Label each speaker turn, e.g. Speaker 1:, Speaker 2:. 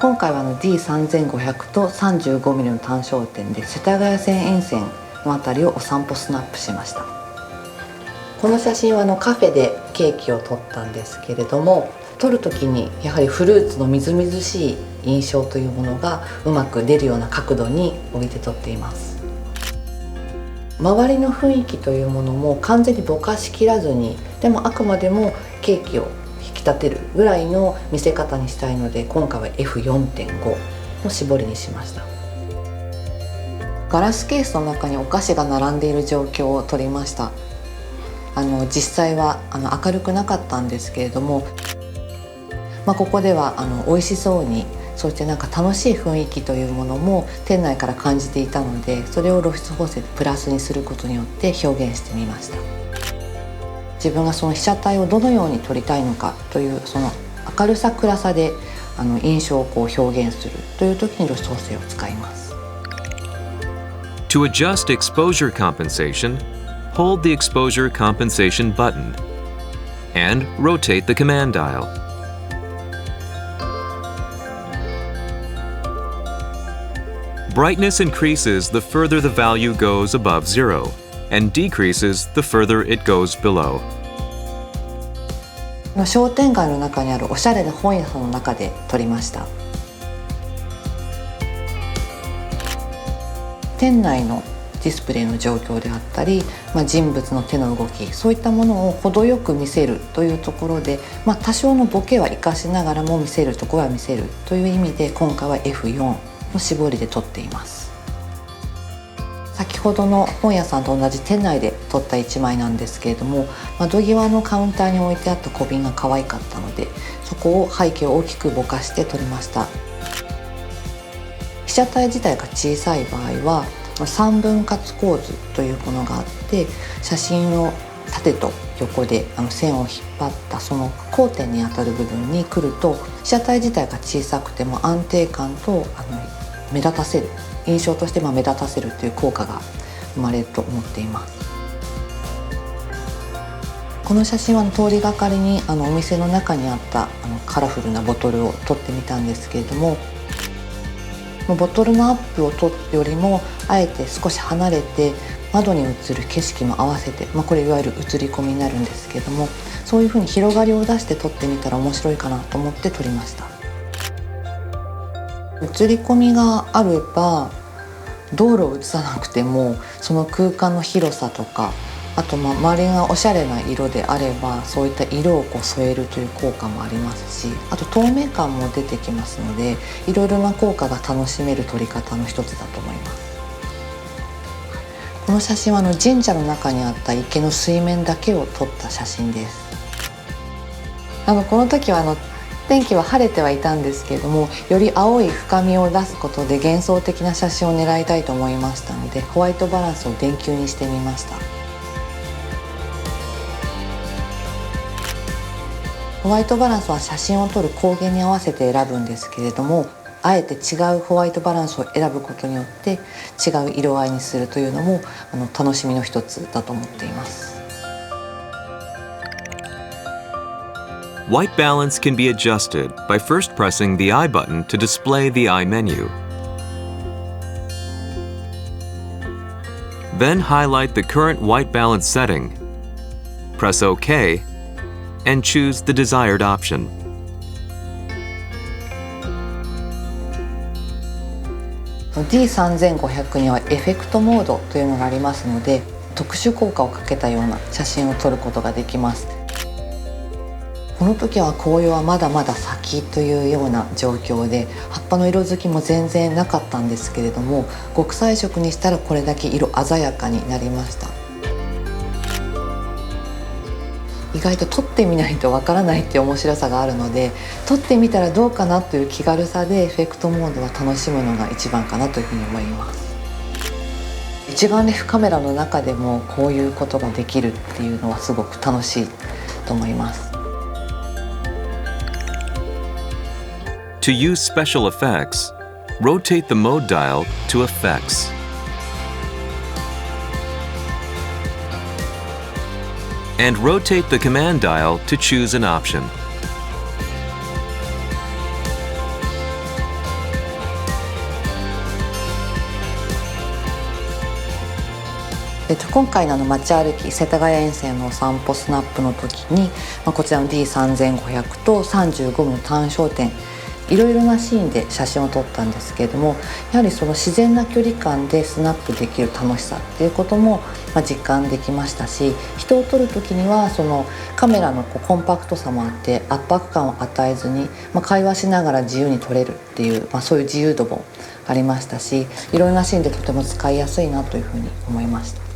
Speaker 1: 今回はD3500 と 35mm の単焦点で世田谷線沿線の辺りをお散歩スナップしました。この写真はカフェでケーキを撮ったんですけれども、撮る時にやはりフルーツのみずみずしい印象というものがうまく出るような角度に置いて撮っています。周りの雰囲気というものも完全にぼかしきらずに、でもあくまでもケーキを引き立てるぐらいの見せ方にしたいので、今回は F4.5 の絞りにしました。ガラスケースの中にお菓子が並んでいる状況を撮りました。実際は明るくなかったんですけれども、ここでは美味しそうに、そして楽しい雰囲気というものも店内から感じていたので、それを露出補正でプラスにすることによって表現してみました。自分がその被写体をどのように撮りたいのかというその明るさ暗さで印象を表現するという時に露出補正を使います。
Speaker 2: To adjust exposure compensation, hold the exposure compensation button and rotate the command dial. Brightness increases the further the value goes above zero, and decreases the further it goes below.
Speaker 1: 商店街の中にあるおしゃれな本屋さんの中で撮りました。店内のディスプレイの状況であったり、人物の手の動き、そういったものを程よく見せるというところで、多少のボケは生かしながらも見せるところは見せるという意味で、今回は F4 の絞りで撮っています。先ほどの本屋さんと同じ店内で撮った1枚なんですけれども、窓際のカウンターに置いてあった小瓶が可愛かったので、そこを背景を大きくぼかして撮りました。被写体自体が小さい場合は3分割構図というものがあって、写真を縦と横で線を引っ張ったその交点にあたる部分に来ると、被写体自体が小さくても安定感と目立たせる、印象として目立たせるという効果が生まれると思っています。この写真は通りがかりにお店の中にあったカラフルなボトルを撮ってみたんですけれども、ボトルのアップを撮るよりもあえて少し離れて窓に映る景色も合わせて、これいわゆる映り込みになるんですけれども、そういうふうに広がりを出して撮ってみたら面白いかなと思って撮りました。映り込みがあれば道路を映さなくてもその空間の広さとか、あと周りがおしゃれな色であればそういった色を添えるという効果もありますし、あと透明感も出てきますので、いろいろな効果が楽しめる撮り方の一つだと思います。この写真は神社の中にあった池の水面だけを撮った写真です。この時は天気は晴れてはいたんですけれども、より青い深みを出すことで幻想的な写真を狙いたいと思いましたので、ホワイトバランスを電球にしてみました。ホワイトバランスは写真を撮る光源に合わせて選ぶんですけれども、あえて違うホワイトバランスを選ぶことによって違う色合いにするというのも楽しみの一つだと思っています。
Speaker 2: White balance can be adjusted by first pressing the I button to display the I menu. Then highlight the current white balance setting. Press OK and choose the desired option.
Speaker 1: D3500 にはエフェクトモードというのがありますので、特殊効果をかけたような写真を撮ることができます。この時は紅葉はまだまだ先というような状況で、葉っぱの色づきも全然なかったんですけれども、極彩色にしたらこれだけ色鮮やかになりました。意外と撮ってみないとわからないっていう面白さがあるので、撮ってみたらどうかなという気軽さでエフェクトモードは楽しむのが一番かなというふうに思います。一眼レフカメラの中でもこういうことができるっていうのはすごく楽しいと思います。
Speaker 2: To use special effects, rotate the mode dial to Effects. And rotate the command dial to choose an option.
Speaker 1: 今回の街歩き世田谷沿線のお散歩スナップの時に、こちらの D3500 と 35mm の単焦点いろいろなシーンで写真を撮ったんですけれども、やはりその自然な距離感でスナップできる楽しさっていうことも実感できましたし、人を撮る時にはそのカメラのコンパクトさもあって圧迫感を与えずに、会話しながら自由に撮れるっていう、そういう自由度もありましたし、いろいろなシーンでとても使いやすいなというふうに思いました。